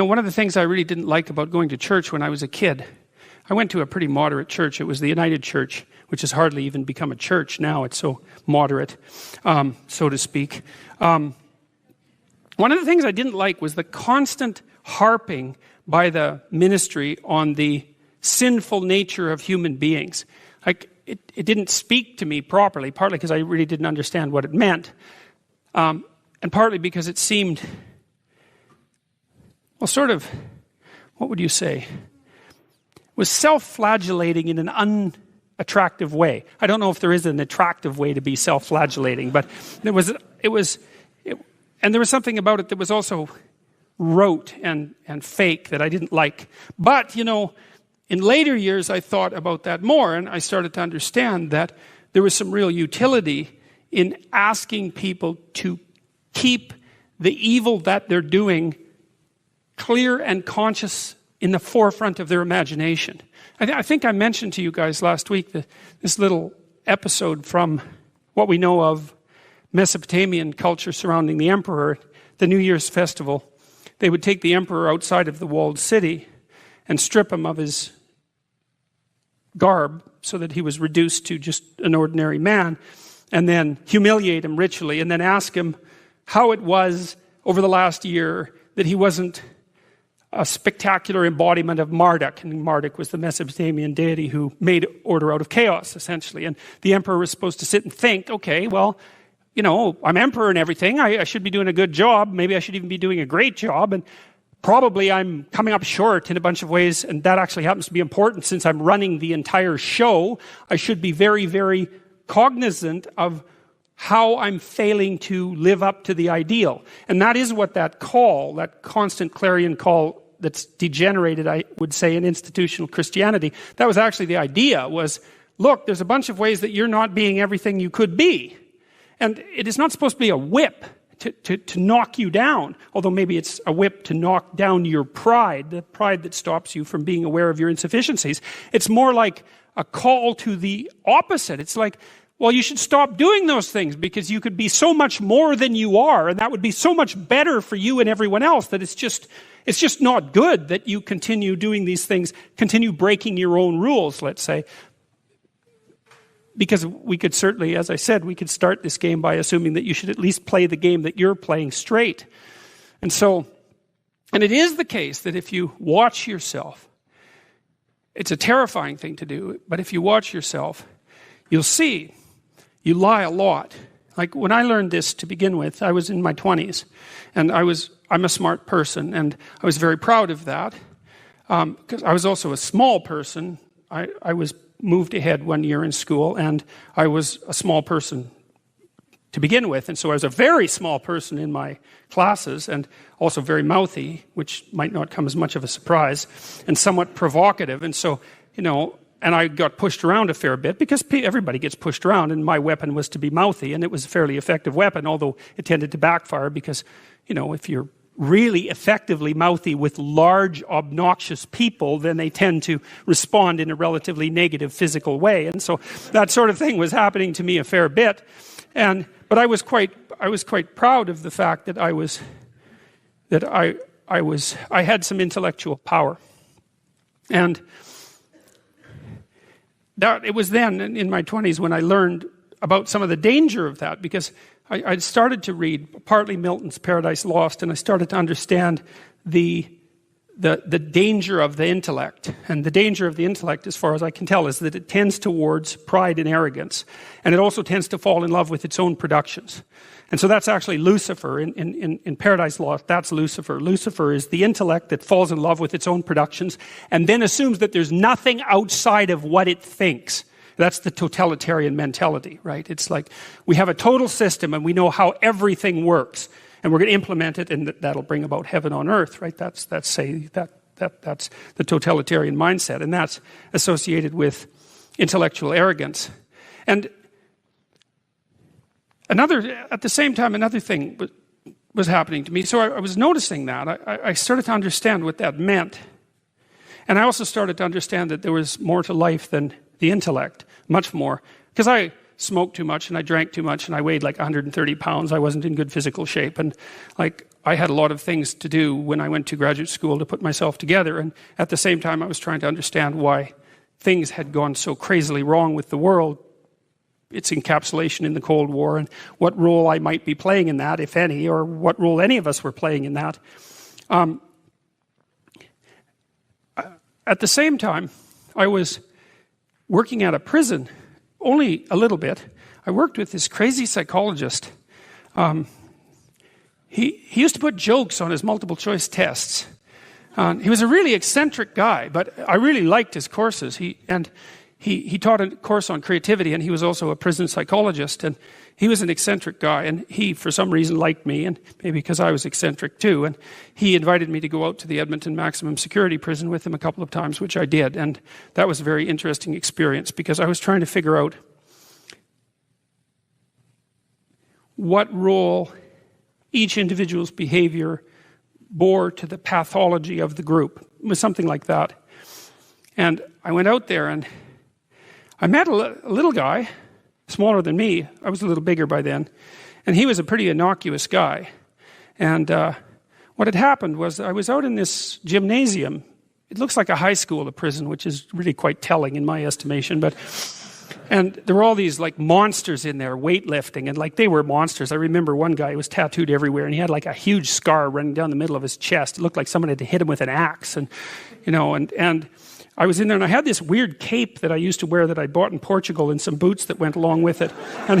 one of the things I really didn't like about going to church when I was a kid, I went to a pretty moderate church. It was the United Church, which has hardly even become a church now. It's so moderate, so to speak. One of the things I didn't like was the constant harping by the ministry on the sinful nature of human beings. Like, it didn't speak to me properly, partly because I really didn't understand what it meant, and partly because it seemed, well, sort of, what would you say, was self-flagellating in an unattractive way. I don't know if there is an attractive way to be self-flagellating, but there was something about it that was also rote and fake that I didn't like. But, in later years I thought about that more, and I started to understand that there was some real utility in asking people to keep the evil that they're doing clear and conscious in the forefront of their imagination. I think I mentioned to you guys last week this little episode from what we know of Mesopotamian culture surrounding the emperor. The New Year's festival, they would take the emperor outside of the walled city and strip him of his garb so that he was reduced to just an ordinary man, and then humiliate him ritually, and then ask him how it was over the last year that he wasn't a spectacular embodiment of Marduk. And Marduk was the Mesopotamian deity who made order out of chaos, essentially. And the emperor was supposed to sit and think, okay, well, I'm emperor and everything. I should be doing a good job. Maybe I should even be doing a great job. And probably I'm coming up short in a bunch of ways. And that actually happens to be important since I'm running the entire show. I should be very, very cognizant of how I'm failing to live up to the ideal. And that is what that call, that constant clarion call that's degenerated, I would say, in institutional Christianity, that was actually the idea, was, look, there's a bunch of ways that you're not being everything you could be. And it is not supposed to be a whip to knock you down, although maybe it's a whip to knock down your pride, the pride that stops you from being aware of your insufficiencies. It's more like a call to the opposite. It's like, well, you should stop doing those things because you could be so much more than you are, and that would be so much better for you and everyone else that it's just not good that you continue doing these things, continue breaking your own rules, let's say. Because we could certainly, as I said, we could start this game by assuming that you should at least play the game that you're playing straight. And it is the case that if you watch yourself, it's a terrifying thing to do, but if you watch yourself, you'll see you lie a lot. Like when I learned this to begin with, I was in my 20s, and I'm a smart person, and I was very proud of that, because I was also a small person. I was moved ahead one year in school, and I was a small person to begin with, and so I was a very small person in my classes, and also very mouthy, which might not come as much of a surprise, and somewhat provocative, and so, and I got pushed around a fair bit, because everybody gets pushed around, and my weapon was to be mouthy, and it was a fairly effective weapon, although it tended to backfire, because, if you're really effectively mouthy with large, obnoxious people, then they tend to respond in a relatively negative physical way. And so that sort of thing was happening to me a fair bit. But I was quite proud of the fact that I had some intellectual power. And that it was then in my 20s when I learned about some of the danger of that, because I started to read partly Milton's Paradise Lost, and I started to understand the danger of the intellect. And the danger of the intellect, as far as I can tell, is that it tends towards pride and arrogance. And it also tends to fall in love with its own productions. And so that's actually Lucifer. In Paradise Lost, that's Lucifer. Lucifer is the intellect that falls in love with its own productions and then assumes that there's nothing outside of what it thinks. That's the totalitarian mentality, right? It's like we have a total system and we know how everything works, and we're going to implement it, and that'll bring about heaven on earth, right? That's the totalitarian mindset, and that's associated with intellectual arrogance. And at the same time, another thing was happening to me. So I was noticing that. I started to understand what that meant, and I also started to understand that there was more to life than the intellect, much more, because I smoked too much and I drank too much and I weighed like 130 pounds. I wasn't in good physical shape, and like I had a lot of things to do when I went to graduate school to put myself together, and at the same time I was trying to understand why things had gone so crazily wrong with the world, its encapsulation in the Cold War, and what role I might be playing in that, if any, or what role any of us were playing in that. At the same time, I was working at a prison, only a little bit. I worked with this crazy psychologist. He used to put jokes on his multiple choice tests. He was a really eccentric guy, but I really liked his courses. He taught a course on creativity, and he was also a prison psychologist, and he was an eccentric guy, and he, for some reason, liked me, and maybe because I was eccentric too, and he invited me to go out to the Edmonton maximum security prison with him a couple of times, which I did, and that was a very interesting experience, because I was trying to figure out what role each individual's behavior bore to the pathology of the group. It was something like that. And I went out there, and I met a little guy, smaller than me. I was a little bigger by then. And he was a pretty innocuous guy. And what had happened was I was out in this gymnasium. It looks like a high school, a prison, which is really quite telling in my estimation. And there were all these like monsters in there, weightlifting, and like they were monsters. I remember one guy who was tattooed everywhere, and he had like a huge scar running down the middle of his chest. It looked like someone had hit him with an axe, and I was in there, and I had this weird cape that I used to wear that I bought in Portugal, and some boots that went along with it. And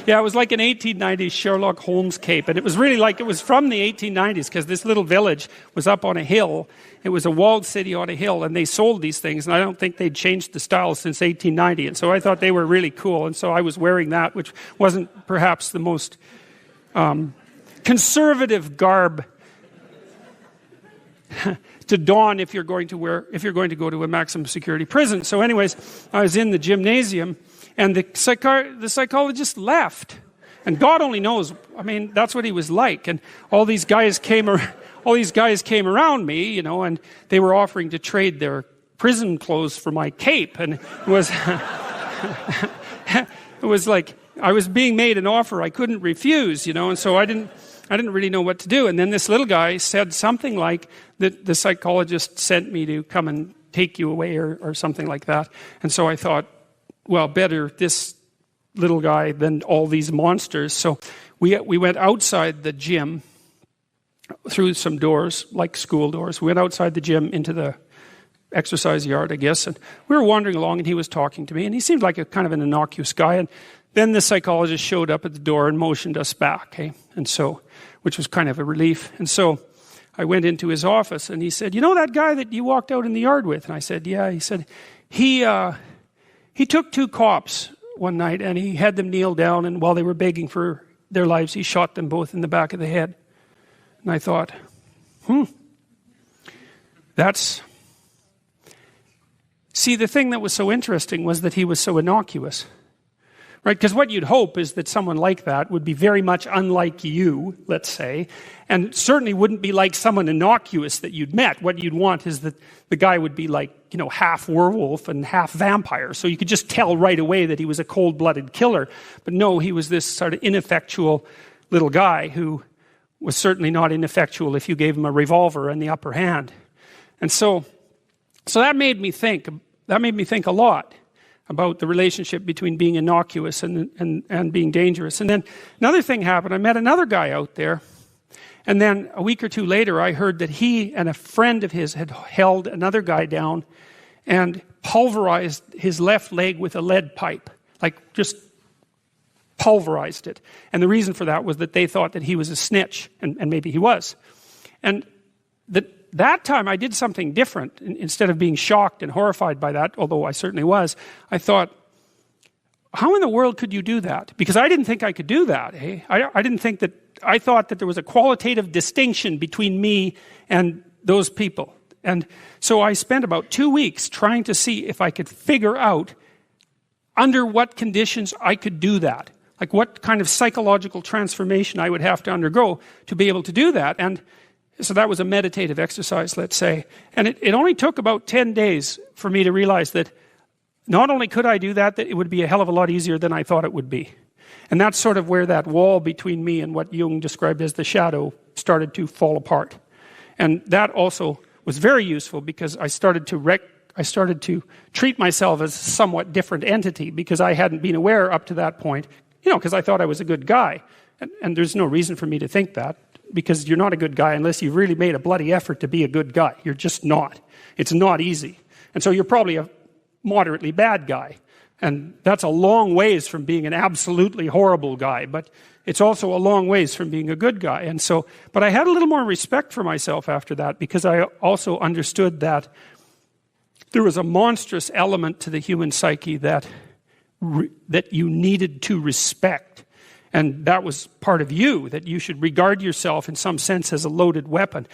yeah, it was like an 1890s Sherlock Holmes cape, and it was really like it was from the 1890s, because this little village was up on a hill. It was a walled city on a hill, and they sold these things, and I don't think they'd changed the style since 1890, and so I thought they were really cool, and so I was wearing that, which wasn't perhaps the most conservative garb to don if you're going to go to a maximum security prison. So anyways, I was in the gymnasium, and the psychologist left, and God only knows. I mean, that's what he was like. And all these guys came around me, and they were offering to trade their prison clothes for my cape, and it was it was like I was being made an offer I couldn't refuse, and so I didn't really know what to do. And then this little guy said something like that the psychologist sent me to come and take you away, or something like that. And so I thought, well, better this little guy than all these monsters. So we went outside the gym through some doors, like school doors. We went outside the gym into the exercise yard, I guess, and we were wandering along, and he was talking to me, and he seemed like a kind of an innocuous guy. And then the psychologist showed up at the door and motioned us back, and so, which was kind of a relief. And so I went into his office, and he said, "You know that guy that you walked out in the yard with?" And I said, "Yeah." He said, he took 2 cops one night, and he had them kneel down, and while they were begging for their lives, he shot them both in the back of the head. And I thought, see, the thing that was so interesting was that he was so innocuous. Right? Because what you'd hope is that someone like that would be very much unlike you, let's say, and certainly wouldn't be like someone innocuous that you'd met. What you'd want is that the guy would be like, half werewolf and half vampire. So you could just tell right away that he was a cold-blooded killer. But no, he was this sort of ineffectual little guy who was certainly not ineffectual if you gave him a revolver and the upper hand. And so that made me think a lot about the relationship between being innocuous and being dangerous. And then another thing happened. I met another guy out there, and then a week or two later I heard that he and a friend of his had held another guy down and pulverized his left leg with a lead pipe, like just pulverized it. And the reason for that was that they thought that he was a snitch, and maybe he was. And that time I did something different. Instead of being shocked and horrified by that, although I certainly was, I thought, how in the world could you do that? Because I didn't think I could do that. I thought that there was a qualitative distinction between me and those people. And so I spent about 2 weeks trying to see if I could figure out under what conditions I could do that. Like what kind of psychological transformation I would have to undergo to be able to do that. And so that was a meditative exercise, let's say. And it only took about 10 days for me to realize that not only could I do that, that it would be a hell of a lot easier than I thought it would be. And that's sort of where that wall between me and what Jung described as the shadow started to fall apart. And that also was very useful because I started to treat myself as a somewhat different entity because I hadn't been aware up to that point, because I thought I was a good guy. And there's no reason for me to think that, because you're not a good guy unless you've really made a bloody effort to be a good guy. You're just not. It's not easy. And so you're probably a moderately bad guy. And that's a long ways from being an absolutely horrible guy, but it's also a long ways from being a good guy. And so, but I had a little more respect for myself after that, because I also understood that there was a monstrous element to the human psyche that you needed to respect. And that was part of you, that you should regard yourself in some sense as a loaded weapon.